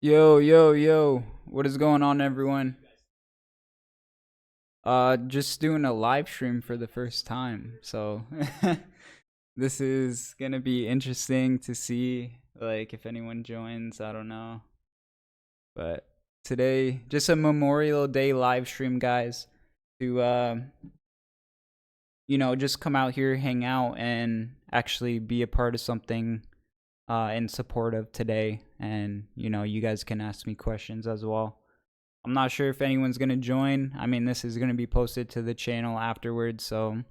Yo, yo, yo. What is going on, everyone? Just doing a live stream for the first time. So, this is going to be interesting to see like if anyone joins, I don't know. But today, just a Memorial Day live stream, guys, to just come out here, hang out and actually be a part of something in support of today, and you guys can ask me questions as well. I'm not sure if anyone's going to join. I mean, this is going to be posted to the channel afterwards, so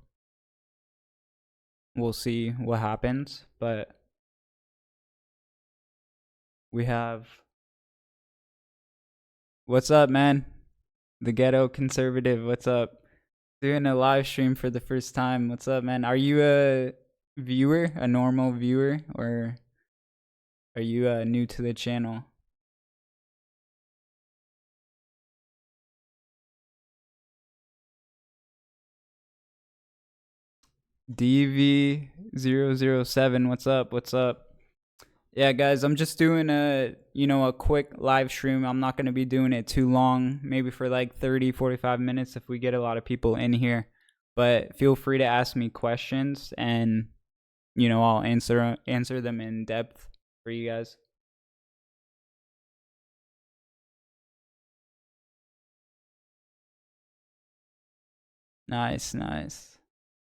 we'll see what happens. But we have. What's up, man? The ghetto conservative. What's up? Doing a live stream for the first time. What's up, man? Are you a viewer, a normal viewer, or are you new to the channel? DV007. What's up? What's up? Yeah, guys, I'm just doing a quick live stream. I'm not going to be doing it too long, maybe for like 30, 45 minutes if we get a lot of people in here. But feel free to ask me questions, and I'll answer them in depth for you guys. Nice, nice.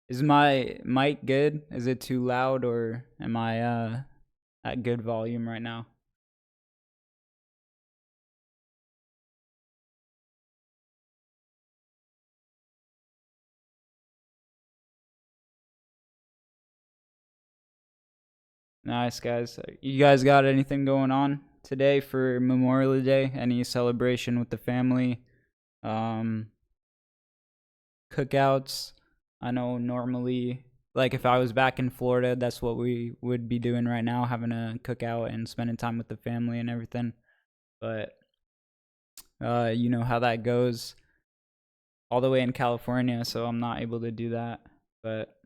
Is my mic good? Is it too loud, or am I at good volume right now? Nice, guys. You guys got anything going on today for Memorial Day? Any celebration with the family? Um, Cookouts? I know normally, like if I was back in Florida, that's what we would be doing right now, having a cookout and spending time with the family and everything. But you know how that goes. All the way in California, so I'm not able to do that. But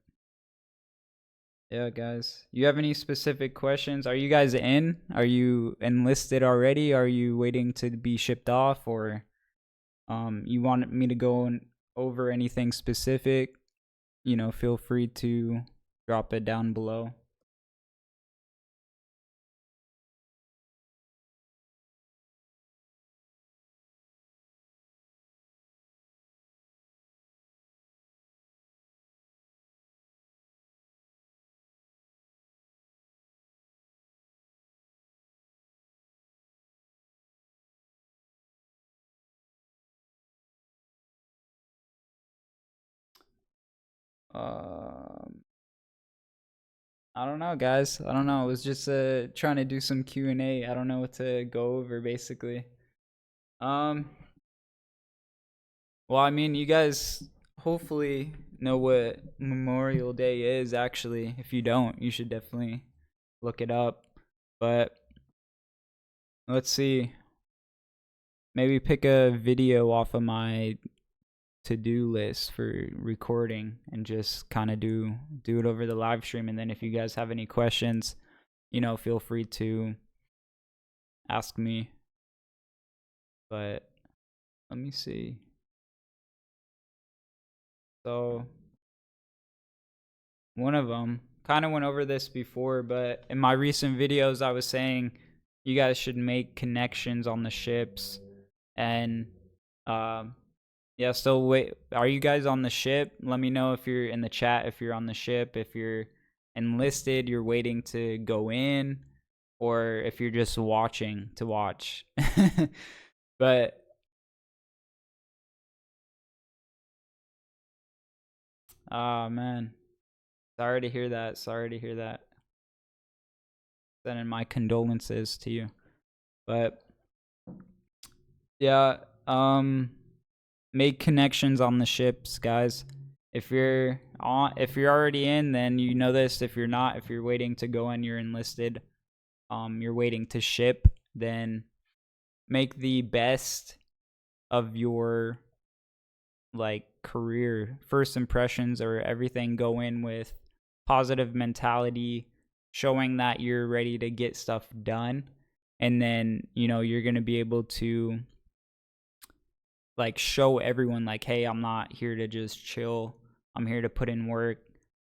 yeah, guys. You have any specific questions? Are you guys in? Are you enlisted already? Are you waiting to be shipped off, or you want me to go over anything specific? Feel free to drop it down below. Um I don't know, guys. I don't know. I was just trying to do some Q&A. I don't know what to go over basically. Um well, I mean, you guys hopefully know what Memorial Day is actually. If you don't, you should definitely look it up. But let's see. Maybe pick a video off of my to-do list for recording and just kind of do it over the live stream. And then if you guys have any questions, feel free to ask me. But let me see. So one of them, kind of went over this before, but in my recent videos I was saying you guys should make connections on the ships. And yeah, so wait, are you guys on the ship? Let me know if you're in the chat, if you're on the ship, if you're enlisted, you're waiting to go in, or if you're just watching to watch. But oh man, sorry to hear that. Sorry to hear that. Sending my condolences to you. But yeah, make connections on the ships, guys. If you're already in, then you know this. If you're not, if you're waiting to go in, you're enlisted, you're waiting to ship, then make the best of your like career. First impressions or everything, go in with positive mentality, showing that you're ready to get stuff done. and then you're going to be able to like show everyone like, hey, I'm not here to just chill. I'm here to put in work,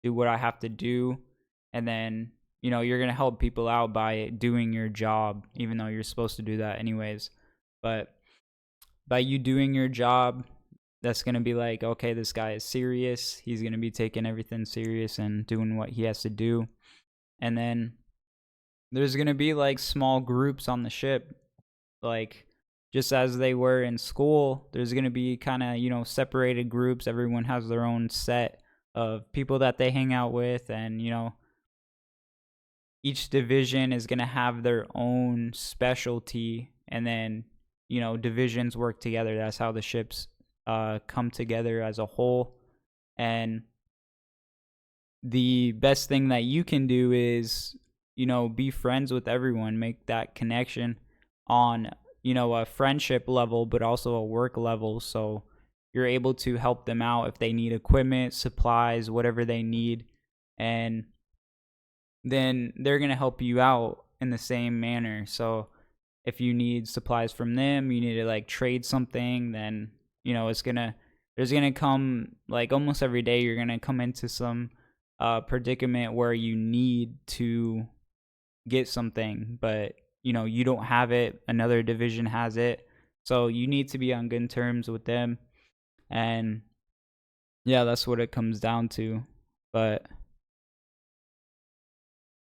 do what I have to do. And then you're going to help people out by doing your job, even though you're supposed to do that anyways. But by you doing your job, that's going to be like, okay, this guy is serious. He's going to be taking everything serious and doing what he has to do. And then there's going to be like small groups on the ship, like just as they were in school. There's going to be kind of separated groups. Everyone has their own set of people that they hang out with, and each division is going to have their own specialty, and then divisions work together. That's how the ships come together as a whole. And the best thing that you can do is be friends with everyone, make that connection on a friendship level, but also a work level, so you're able to help them out if they need equipment, supplies, whatever they need, and then they're going to help you out in the same manner. So if you need supplies from them, you need to like trade something, then there's gonna come like almost every day you're gonna come into some predicament where you need to get something, but you don't have it, another division has it, so you need to be on good terms with them. And yeah, that's what it comes down to. But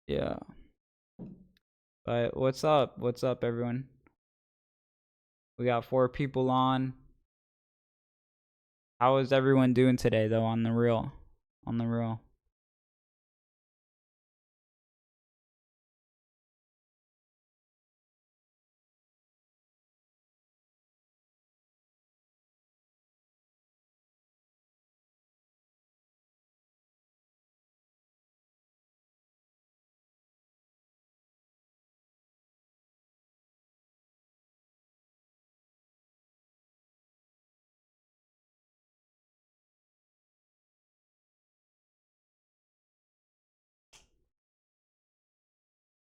yeah, but what's up everyone? We got 4 people on. How is everyone doing today though, on the real?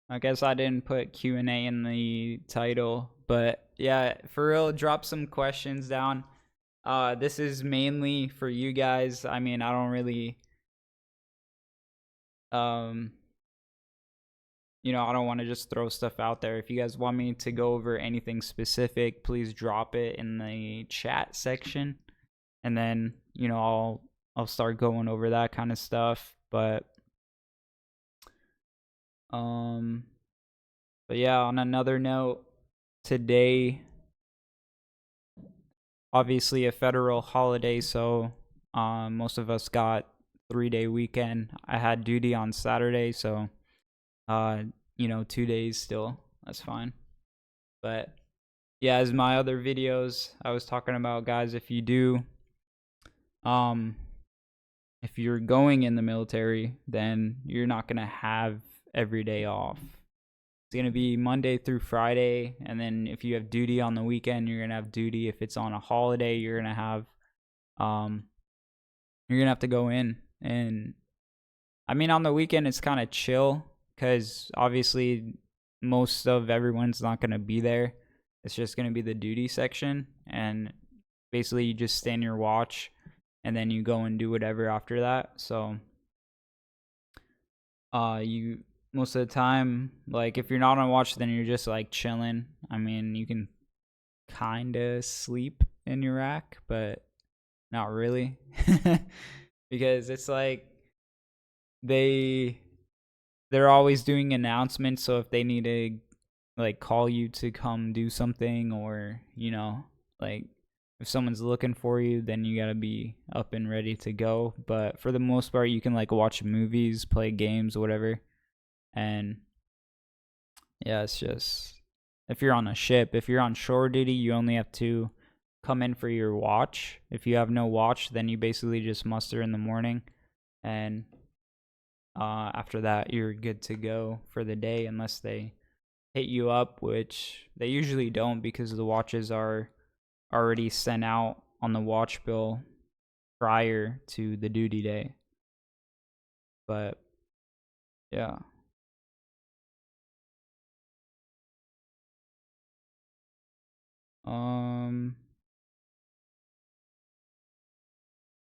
I guess I didn't put Q&A in the title, but yeah, for real, drop some questions down. This is mainly for you guys. I mean, I don't really, I don't want to just throw stuff out there. If you guys want me to go over anything specific, please drop it in the chat section, and then I'll start going over that kind of stuff. But yeah, on another note, today obviously a federal holiday, so most of us got 3-day weekend. I had duty on Saturday, so 2 days still. That's fine. But yeah, as my other videos I was talking about, guys, if you're going in the military, then you're not gonna have every day off. It's gonna be Monday through Friday, and then if you have duty on the weekend, you're gonna have duty. If it's on a holiday, you're gonna have to go in. And I mean, on the weekend it's kind of chill because obviously most of everyone's not gonna be there. It's just gonna be the duty section, and basically you just stand your watch, and then you go and do whatever after that. So you most of the time, like if you're not on watch, then you're just like chilling. I mean, you can kind of sleep in your rack, but not really. Because it's like they're always doing announcements, so if they need to like call you to come do something, or like if someone's looking for you, then you gotta be up and ready to go. But for the most part, you can like watch movies, play games, whatever. And yeah, it's just, if you're on a ship, if you're on shore duty, you only have to come in for your watch. If you have no watch, then you basically just muster in the morning, and after that you're good to go for the day, unless they hit you up, which they usually don't, because the watches are already sent out on the watch bill prior to the duty day. But yeah.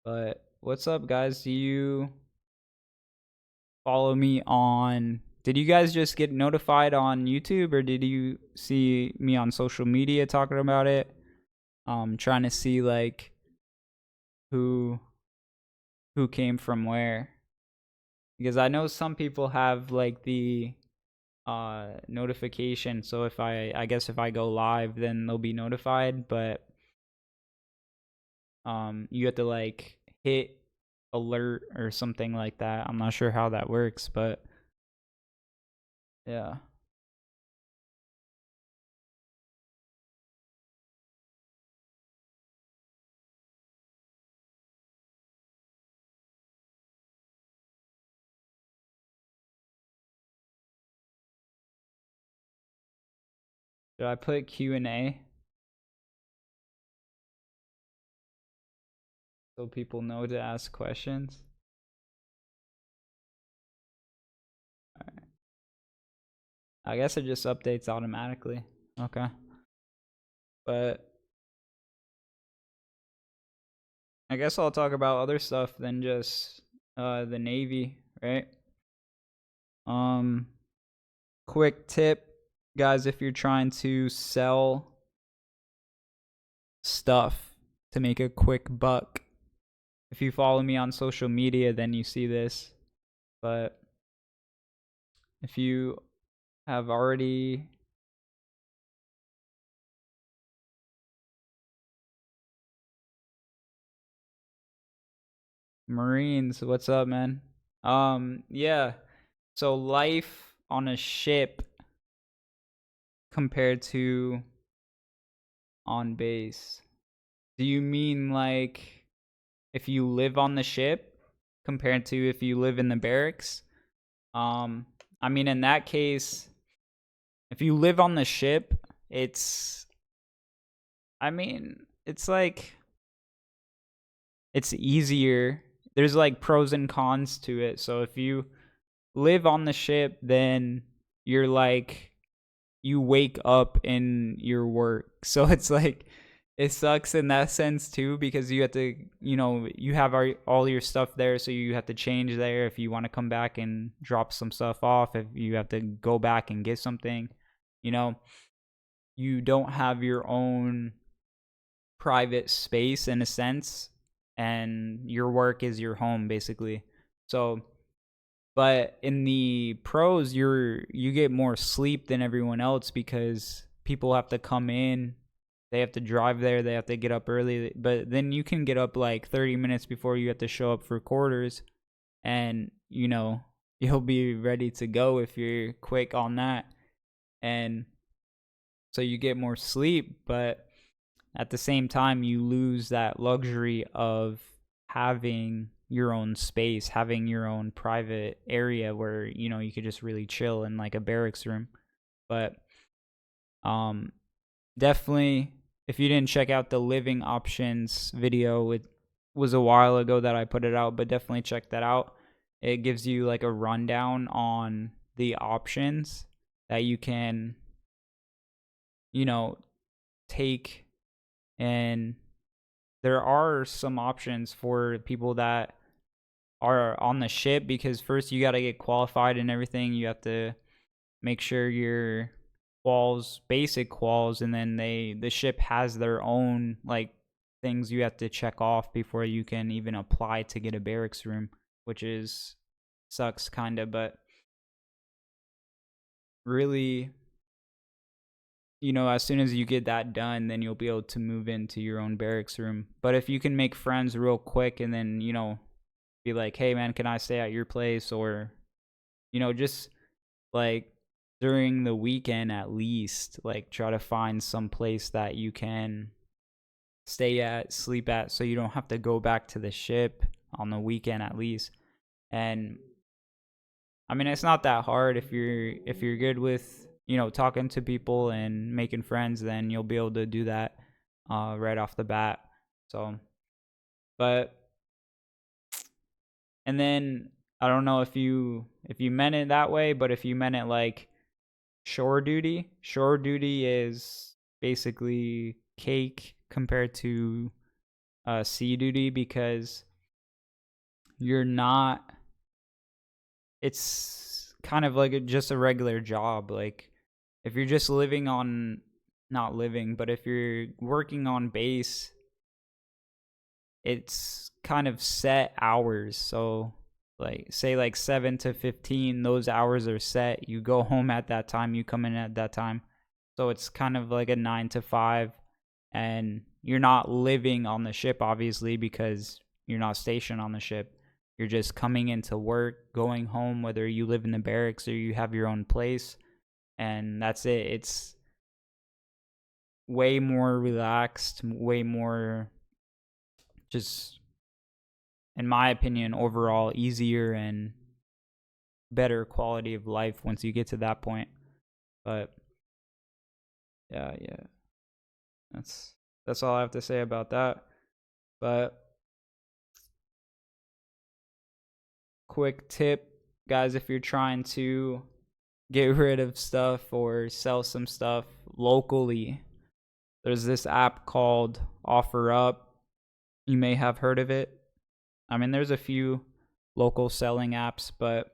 But what's up, guys? Do you follow me on? Did you guys just get notified on YouTube, or did you see me on social media talking about it? Trying to see like who came from where, because I know some people have like the notification, so if I guess if I go live then they'll be notified, but you have to like hit alert or something like that. I'm not sure how that works, but yeah. Should I put Q&A so people know to ask questions? Alright. I guess it just updates automatically. Okay. But I guess I'll talk about other stuff than just the Navy, right? Quick tip, guys, if you're trying to sell stuff to make a quick buck. If you follow me on social media, then you see this. But if you have already Marines, what's up, man? Yeah. So life on a ship compared to on base. Do you mean like if you live on the ship compared to if you live in the barracks? I mean, in that case, if you live on the ship, it's it's like it's easier. There's like pros and cons to it. So if you live on the ship, then you're like you wake up in your work. So it's like it sucks in that sense too, because you have to, you have all your stuff there, so you have to change there if you want to come back and drop some stuff off, if you have to go back and get something, you don't have your own private space in a sense, and your work is your home basically. So but in the pros, you get more sleep than everyone else because people have to come in, they have to drive there, they have to get up early. But then you can get up like 30 minutes before you have to show up for quarters, and you'll be ready to go if you're quick on that. And so you get more sleep, but at the same time you lose that luxury of having your own space, having your own private area where you could just really chill in like a barracks room. But definitely, if you didn't check out the living options video, it was a while ago that I put it out, but definitely check that out. It gives you like a rundown on the options that you can take, and there are some options for people that are on the ship, because first you got to get qualified and everything. You have to make sure your basic quals, and then the ship has their own like things you have to check off before you can even apply to get a barracks room, which is sucks kind of, but really, as soon as you get that done, then you'll be able to move into your own barracks room. But if you can make friends real quick and then, be like, hey man, can I stay at your place? Or, just like during the weekend at least, like try to find some place that you can stay at, sleep at, so you don't have to go back to the ship on the weekend at least. And I mean, it's not that hard if you're good with, talking to people and making friends, then you'll be able to do that right off the bat. So, but and then I don't know if you meant it that way, but if you meant it like shore duty is basically cake compared to sea duty, because you're not, it's kind of like just a regular job. Like if you're just living on, not living, but if you're working on base, it's kind of set hours. So like say like 7 to 15, those hours are set. You go home at that time, you come in at that time. So it's kind of like a 9 to 5, and you're not living on the ship obviously because you're not stationed on the ship. You're just coming into work, going home, whether you live in the barracks or you have your own place, and that's it. It's way more relaxed, way more, just in my opinion, overall easier and better quality of life once you get to that point. But yeah, that's all I have to say about that. But quick tip, guys, if you're trying to get rid of stuff or sell some stuff locally, there's this app called OfferUp. You may have heard of it. I mean, there's a few local selling apps, but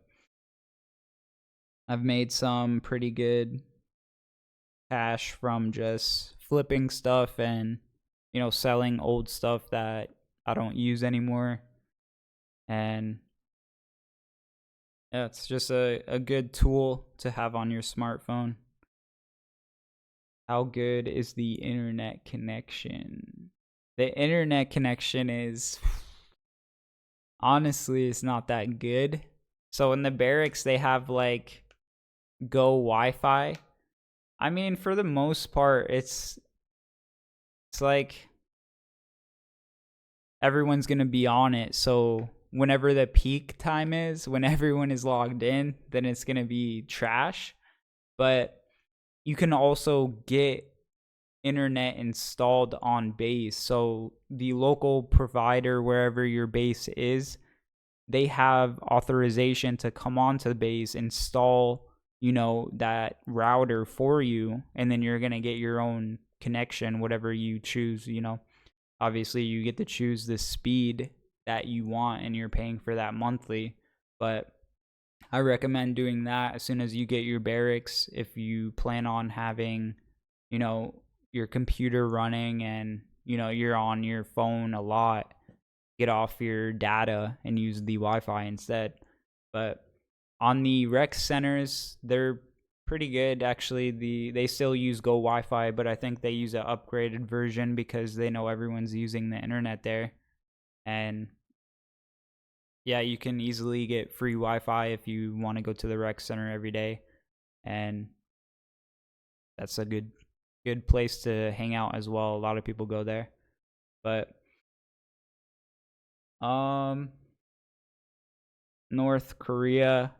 I've made some pretty good cash from just flipping stuff and, you know, selling old stuff that I don't use anymore. And yeah, it's just a good tool to have on your smartphone. How good is the internet connection? The internet connection is, honestly, it's not that good. So in the barracks, they have like Go Wi-Fi. I mean, for the most part, it's like everyone's gonna be on it. So whenever the peak time is, when everyone is logged in, then it's gonna be trash. But you can also get internet installed on base. So the local provider, wherever your base is, they have authorization to come onto the base, install, you know, that router for you, and then you're gonna get your own connection, whatever you choose. You know, obviously you get to choose the speed that you want, and you're paying for that monthly. But I recommend doing that as soon as you get your barracks, if you plan on having, you know, your computer running and, you know, you're on your phone a lot. Get off your data and use the Wi-Fi instead. But on the rec centers, they're pretty good actually. They still use Go Wi-Fi, but I think they use an upgraded version because they know everyone's using the internet there. And yeah, you can easily get free Wi-Fi if you want to go to the rec center every day, and that's a good place to hang out as well. A lot of people go there. But North Korea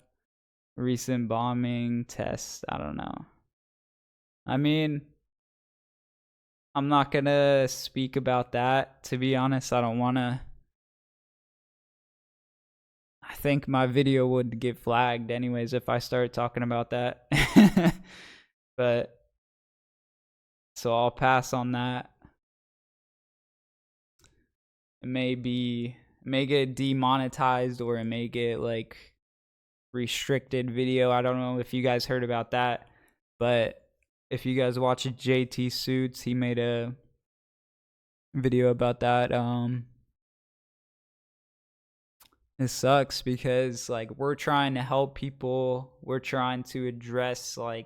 recent bombing test, I don't know. I mean, I'm not gonna speak about that, to be honest. I don't wanna. I think my video would get flagged anyways if I start talking about that. But so I'll pass on that. It may get demonetized, or it may get like restricted video. I don't know if you guys heard about that, but if you guys watch JTsuits, he made a video about that. It sucks because like we're trying to help people, we're trying to address, like,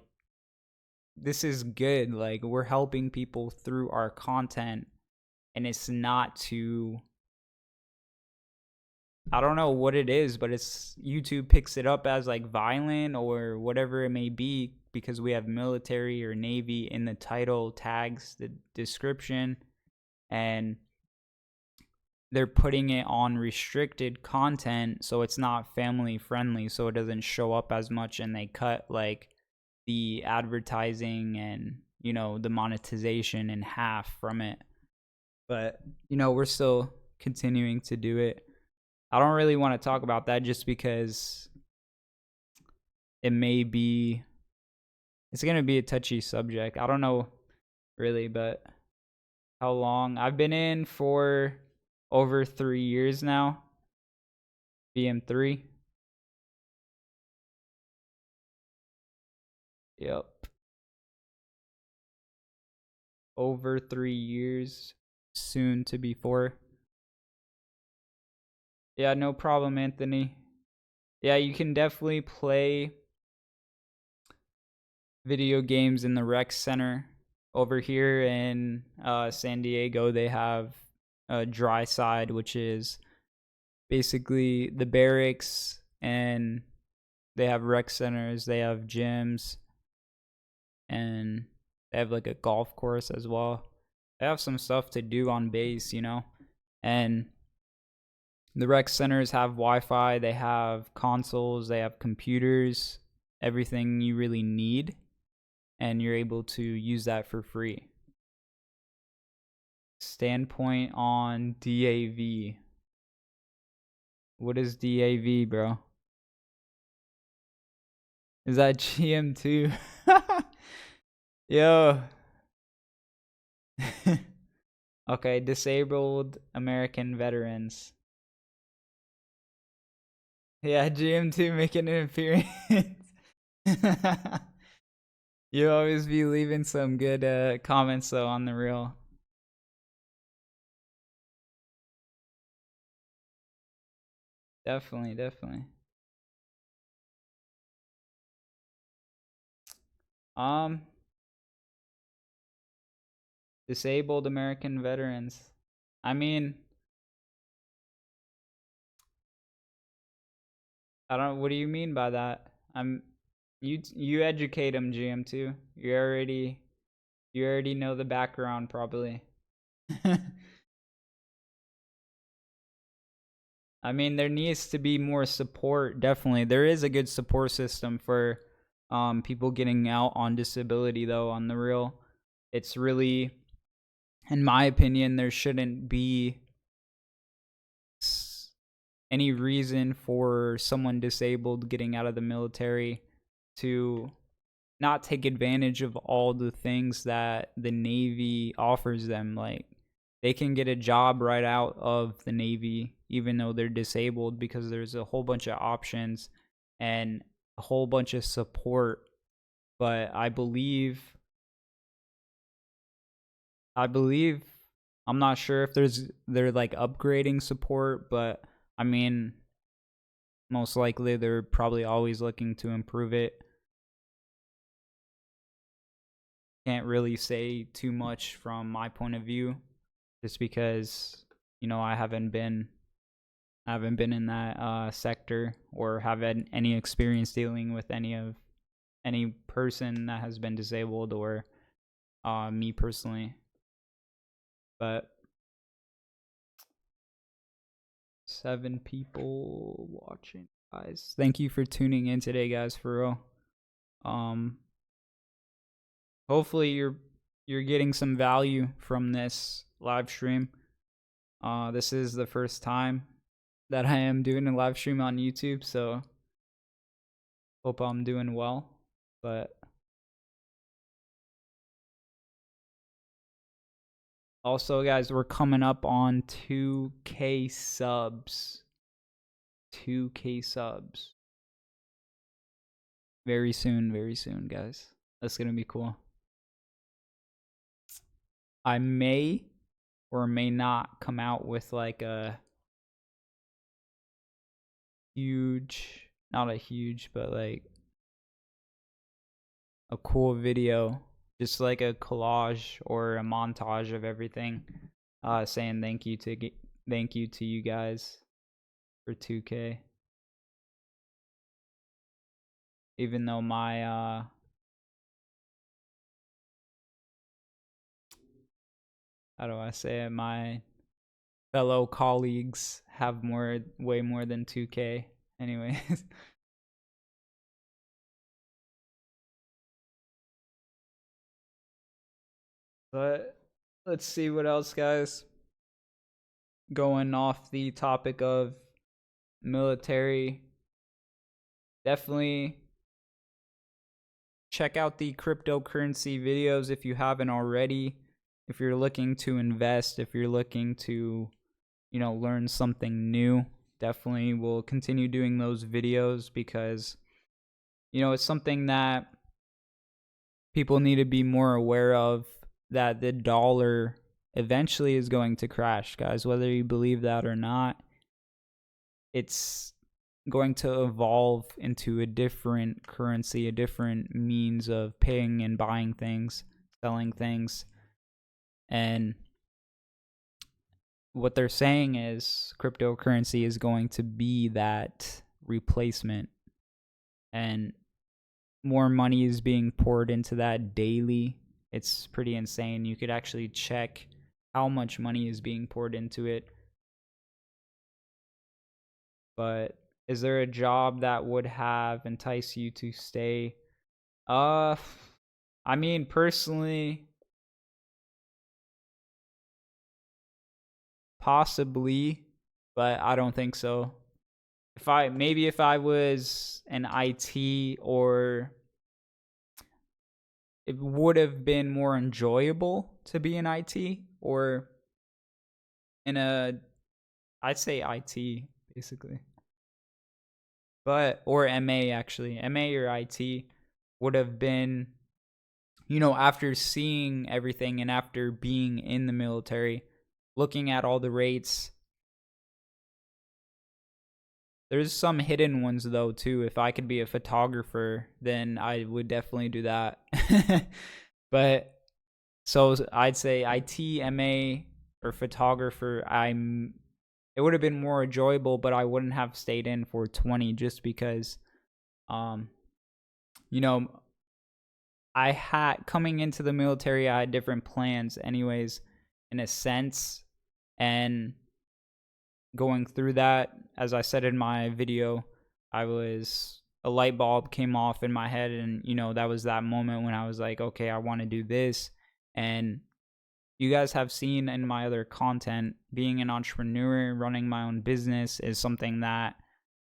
this is good, like we're helping people through our content, and it's not to, I don't know what it is, but it's YouTube picks it up as like violent or whatever it may be because we have military or Navy in the title, tags, the description, and they're putting it on restricted content, so it's not family friendly, so it doesn't show up as much, and they cut like the advertising and, you know, the monetization in half from it. But, you know, we're still continuing to do it. I don't really want to talk about that just because it's going to be a touchy subject. I don't know really, but how long? I've been in for over 3 years now. BM3. Yep. Over 3 years. Soon to be 4. Yeah, no problem, Anthony. Yeah, you can definitely play video games in the rec center. Over here in San Diego, they have a dry side, which is basically the barracks, and they have rec centers, they have gyms, and they have like a golf course as well. They have some stuff to do on base, you know? And the rec centers have Wi-Fi, they have consoles, they have computers, everything you really need, and you're able to use that for free. Standpoint on DAV. What is DAV, bro? Is that GM2? Yo. Okay, disabled American veterans. Yeah, GM2 making an appearance. You always be leaving some good comments though on the reel. Definitely, definitely. Um, disabled American veterans. I mean, I don't. What do you mean by that? You educate them, GM2. You already know the background probably. I mean, there needs to be more support. Definitely, there is a good support system for people getting out on disability, though. On the real, it's really, in my opinion, there shouldn't be any reason for someone disabled getting out of the military to not take advantage of all the things that the Navy offers them. Like, they can get a job right out of the Navy even though they're disabled, because there's a whole bunch of options and a whole bunch of support. But I believe I'm not sure if they're like upgrading support, but I mean, most likely they're probably always looking to improve it. Can't really say too much from my point of view, just because, you know, I haven't been in that sector or have had any experience dealing with any person that has been disabled, or me personally. But 7 people watching, guys. Thank you for tuning in today, guys, for real. Hopefully you're getting some value from this live stream. This is the first time that I am doing a live stream on YouTube, so hope I'm doing well. But also, guys, we're coming up on 2K subs. 2K subs. Very soon, guys. That's gonna be cool. I may or may not come out with like a huge, not a huge, but like a cool video, just like a collage or a montage of everything, saying thank you to you guys for 2K. Even though my how do I say it, my fellow colleagues have way more than 2K. Anyways. But let's see what else, guys. Going off the topic of military, definitely check out the cryptocurrency videos if you haven't already. If you're looking to invest, if you're looking to, learn something new, definitely will continue doing those videos because, it's something that people need to be more aware of, that the dollar eventually is going to crash, guys. Whether you believe that or not, it's going to evolve into a different currency, a different means of paying and buying things, selling things. And what they're saying is cryptocurrency is going to be that replacement, and more money is being poured into that daily. It's pretty insane. You could actually check how much money is being poured into it. But is there a job that would have entice you to stay? I mean, personally, possibly, but I don't think so. If I was an IT, or it would have been more enjoyable to be in IT, or I'd say IT basically. Or MA, actually. MA or IT would have been, after seeing everything and after being in the military, looking at all the rates. There's some hidden ones though too. If I could be a photographer, then I would definitely do that. But so I'd say IT, MA, or photographer. It would have been more enjoyable, but I wouldn't have stayed in for 20 just because, I had, coming into the military, I had different plans anyways, in a sense. And going through that, as I said in my video, a light bulb came off in my head, and that was that moment when I was like, okay, I want to do this. And you guys have seen in my other content, being an entrepreneur, running my own business is something that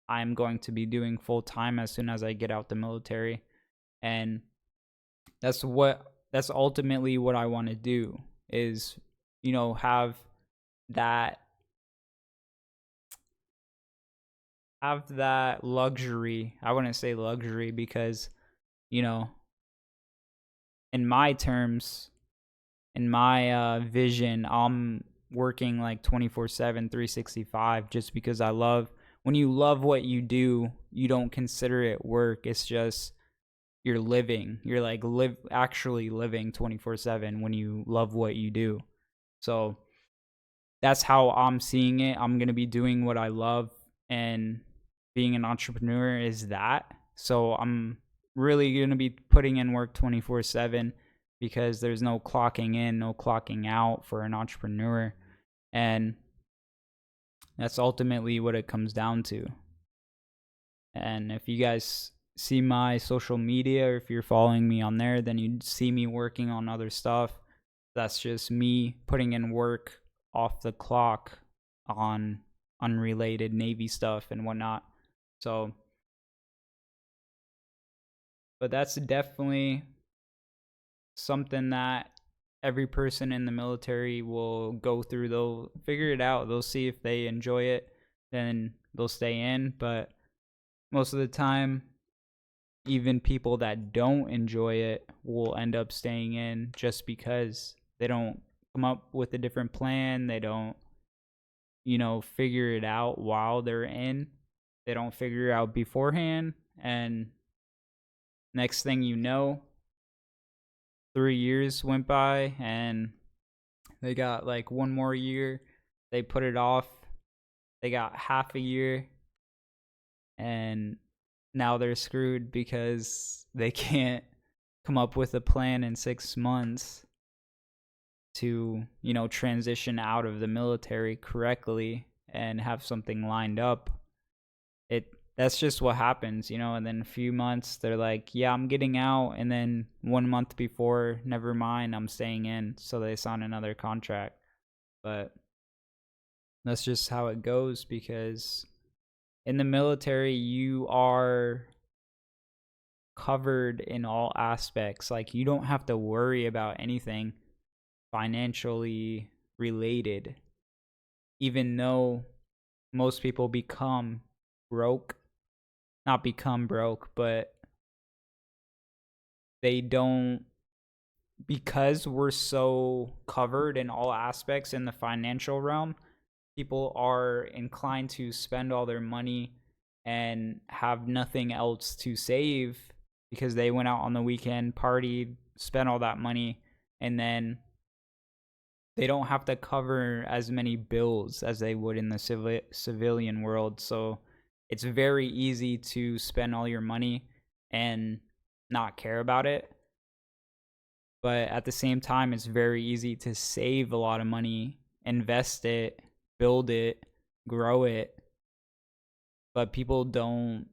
I'm going to be doing full time as soon as I get out the military. And that's ultimately what I want to do, is, have that luxury. I wouldn't say luxury because, in my terms, in my vision, I'm working like 24/7, 365, just because when you love what you do, you don't consider it work. It's just, you're living. You're like actually living 24/7 when you love what you do. So that's how I'm seeing it. I'm going to be doing what I love, and being an entrepreneur is that. So I'm really going to be putting in work 24/7, because there's no clocking in, no clocking out for an entrepreneur. And that's ultimately what it comes down to. And if you guys see my social media, or if you're following me on there, then you'd see me working on other stuff. That's just me putting in work off the clock on unrelated Navy stuff and whatnot. So, but that's definitely something that every person in the military will go through. They'll figure it out. They'll see if they enjoy it, then they'll stay in. But most of the time, even people that don't enjoy it will end up staying in, just because they don't come up with a different plan. They don't, figure it out while they're in. They don't figure it out beforehand. And next thing you know, 3 years went by, and they got like one more year. They put it off. They got half a year, and now they're screwed because they can't come up with a plan in 6 months to, transition out of the military correctly and have something lined up. That's just what happens, and then a few months they're like, yeah, I'm getting out, and then 1 month before, never mind, I'm staying in. So they sign another contract. But that's just how it goes, because in the military you are covered in all aspects. Like, you don't have to worry about anything financially related, even though most people become broke. Not become broke, but they don't, because we're so covered in all aspects in the financial realm, people are inclined to spend all their money and have nothing else to save because they went out on the weekend, partied, spent all that money, and then they don't have to cover as many bills as they would in the civilian world. So it's very easy to spend all your money and not care about it. But at the same time, it's very easy to save a lot of money, invest it, build it, grow it. But people don't,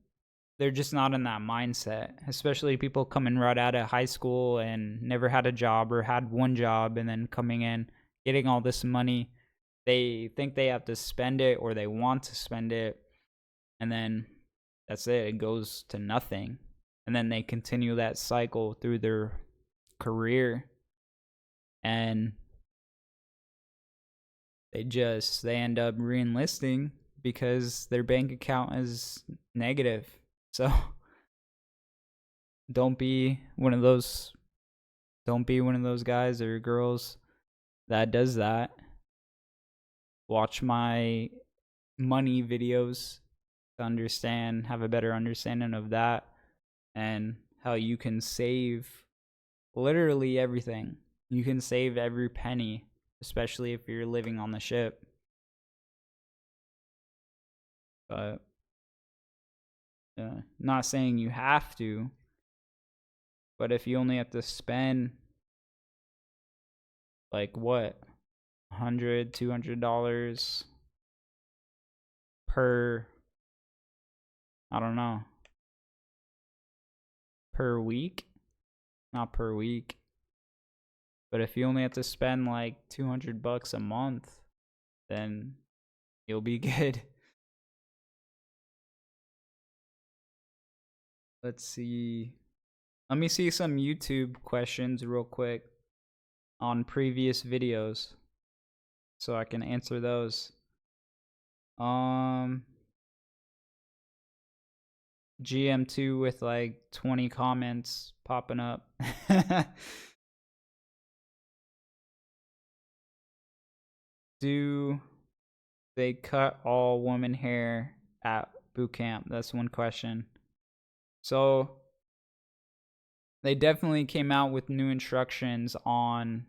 they're just not in that mindset, especially people coming right out of high school and never had a job or had one job and then coming in, getting all this money. They think they have to spend it, or they want to spend it, and then that's it. It goes to nothing. And then they continue that cycle through their career, and they end up re-enlisting because their bank account is negative. So don't be one of those guys or girls that does that. Watch my money videos to have a better understanding of that, and how you can save literally everything. You can save every penny, especially if you're living on the ship. But not saying you have to, but if you only have to spend like what, $100, $200 per, I don't know, per week, not per week, but if you only have to spend like $200 a month, then you'll be good. Let's see. Let me see some YouTube questions real quick on previous videos so I can answer those. GM2 with like 20 comments popping up. Do they cut all woman hair at boot camp? That's one question. So they definitely came out with new instructions on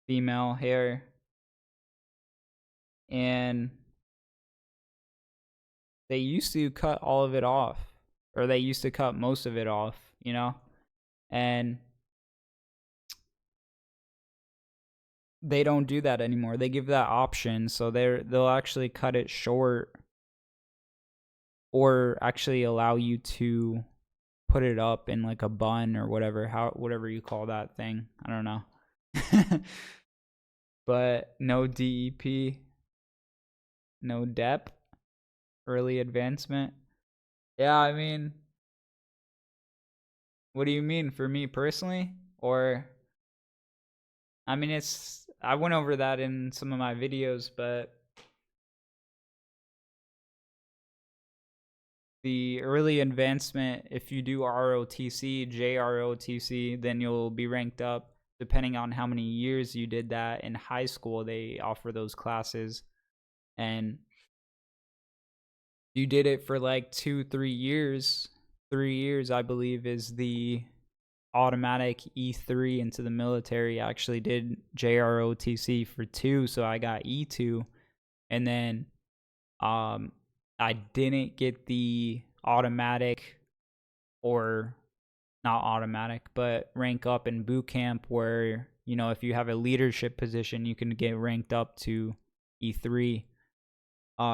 female hair, and they used to cut all of it off, or they used to cut most of it off, you know? And they don't do that anymore. They give that option, so they'll actually cut it short, or actually allow you to put it up in like a bun or whatever you call that thing. I don't know. But no DEP, no DEP, early advancement. Yeah, I mean, what do you mean for me personally? Or, I mean, I went over that in some of my videos, but the early advancement, if you do ROTC, JROTC, then you'll be ranked up depending on how many years you did that. In high school, they offer those classes, and you did it for like 2-3 years. 3 years, I believe, is the automatic E3 into the military. I actually did JROTC for 2, so I got E2, and then I didn't get the automatic, or not automatic, but rank up in boot camp, where, you know, if you have a leadership position, you can get ranked up to E3.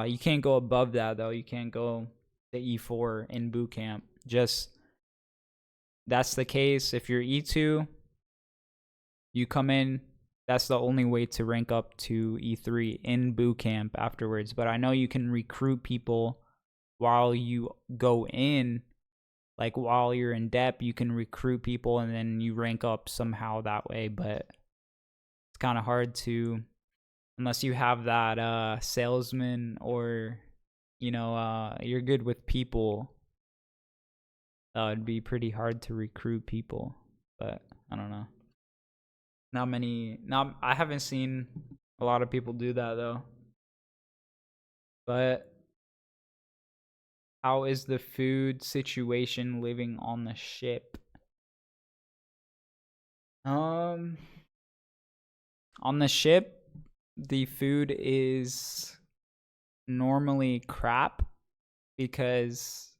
You can't go above that though. You can't go to E4 in boot camp. Just, that's the case. If you're E2, you come in, that's the only way to rank up to E3 in boot camp afterwards. But I know you can recruit people while you go in like while you're in depth, you can recruit people and then you rank up somehow that way. But it's kind of hard to, unless you have that salesman or you're good with people. It'd be pretty hard to recruit people. But I don't know. I haven't seen a lot of people do that though. But how is the food situation living on the ship? On the ship, the food is normally crap because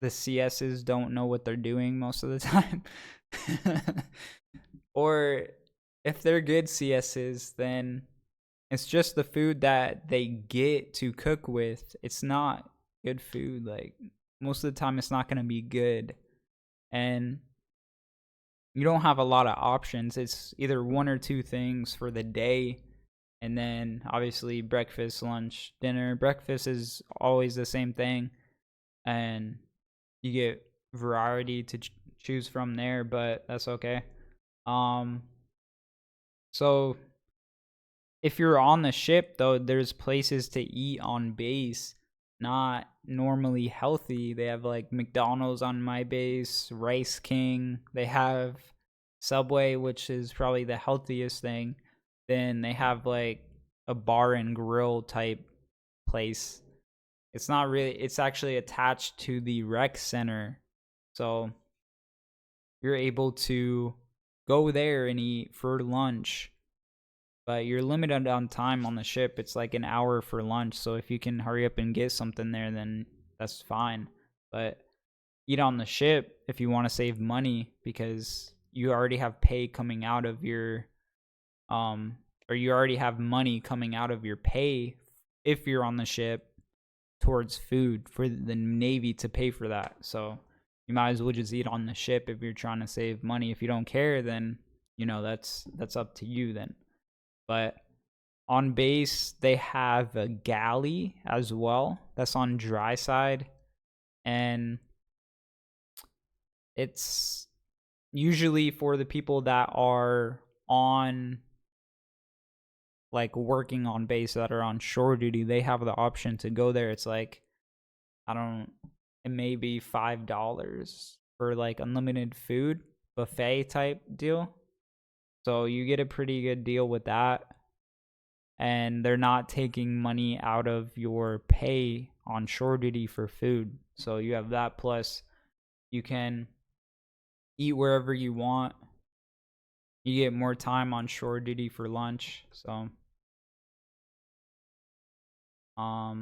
the CSs don't know what they're doing most of the time. Or if they're good CSs, then it's just the food that they get to cook with. It's not good food. Like, most of the time, it's not going to be good. And you don't have a lot of options. It's either one or two things for the day. And then, obviously, breakfast, lunch, dinner. Breakfast is always the same thing. And you get variety to choose from there, but that's okay. So if you're on the ship though, there's places to eat on base, not normally healthy. They have like McDonald's on my base, Rice King. They have Subway, which is probably the healthiest thing. Then they have like a bar and grill type place. It's not really, it's actually attached to the rec center. So you're able to go there and eat for lunch. But you're limited on time on the ship. It's like an hour for lunch. So if you can hurry up and get something there, then that's fine. But eat on the ship if you want to save money, because you already have pay coming out of your or you already have money coming out of your pay if you're on the ship towards food for the Navy to pay for that. So you might as well just eat on the ship if you're trying to save money. If you don't care, then that's up to you then. But on base, they have a galley as well. That's on dry side. And it's usually for the people that are on, like, working on base, that are on shore duty. They have the option to go there. It's like, it may be $5 for like unlimited food, buffet type deal. So you get a pretty good deal with that. And they're not taking money out of your pay on shore duty for food. So you have that, plus you can eat wherever you want. You get more time on shore duty for lunch. So I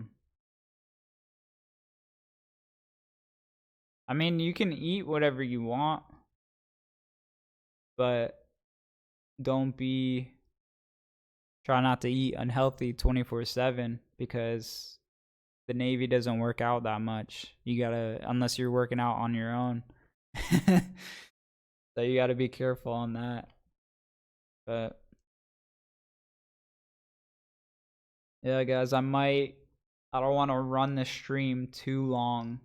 mean, you can eat whatever you want, but try not to eat unhealthy 24/7, because the Navy doesn't work out that much. Unless you're working out on your own. So you gotta be careful on that. But yeah, guys, I don't want to run the stream too long.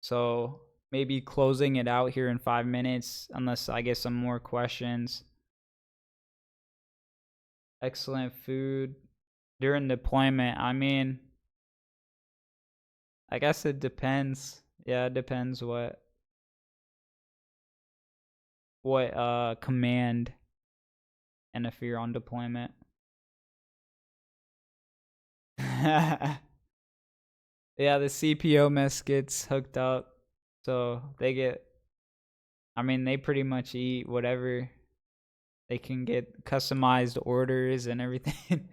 So maybe closing it out here in 5 minutes, unless I get some more questions. Excellent food during deployment. I mean, I guess it depends. Yeah, it depends what command, and if you're on deployment. Yeah, the CPO mess gets hooked up, so they pretty much eat whatever. They can get customized orders and everything.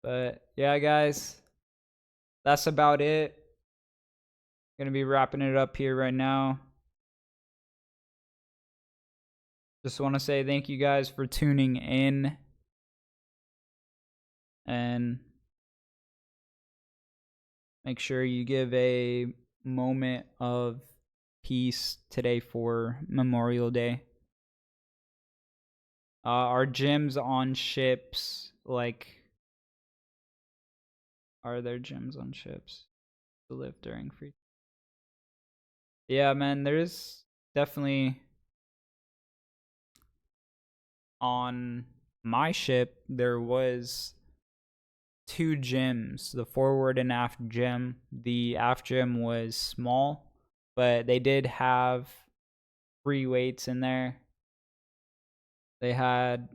But yeah, guys, that's about it. Gonna be wrapping it up here right now. Just want to say thank you guys for tuning in, and make sure you give a moment of peace today for Memorial Day. Are gyms on ships, like, are there gyms on ships to live during free? Yeah, man, there's definitely on my ship, there was 2 gyms, the forward and aft gym. The aft gym was small, but they did have free weights in there. They had,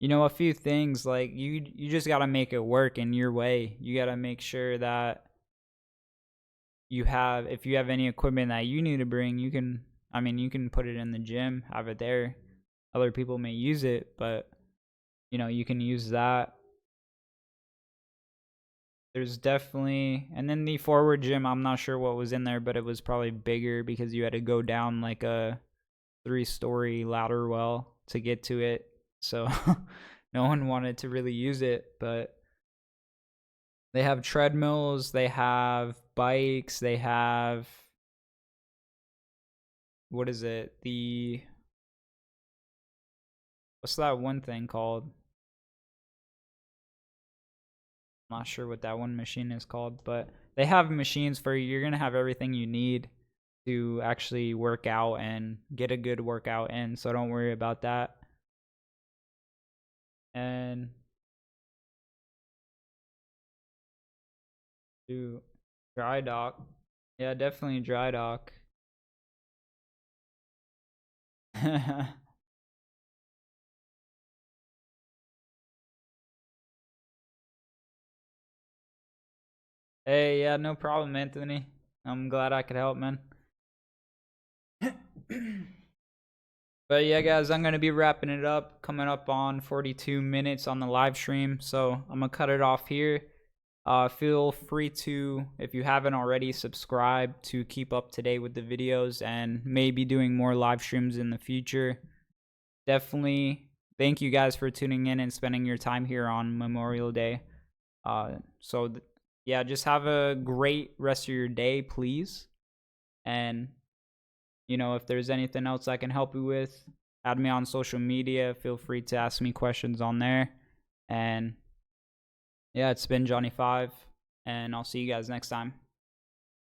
a few things, like you just got to make it work in your way. You got to make sure that if you have any equipment that you need to bring, you can put it in the gym, have it there. Other people may use it, but you can use that. There's definitely, and then the forward gym, I'm not sure what was in there, but it was probably bigger because you had to go down like a 3-story ladder well to get to it. So no one wanted to really use it, but they have treadmills, they have bikes, they have, what is it? What's that one thing called? I'm not sure what that one machine is called, but they have machines for you. You're going to have everything you need to actually work out and get a good workout in, so don't worry about that. And do dry dock. Yeah, definitely dry dock. Hey, yeah, no problem, Anthony. I'm glad I could help, man. But yeah, guys, I'm going to be wrapping it up, coming up on 42 minutes on the live stream. So I'm going to cut it off here. Feel free to, if you haven't already, subscribe to keep up to date with the videos and maybe doing more live streams in the future. Definitely thank you guys for tuning in and spending your time here on Memorial Day. Yeah, just have a great rest of your day, please. And if there's anything else I can help you with, add me on social media. Feel free to ask me questions on there. And yeah, it's been JonnnyFive, and I'll see you guys next time.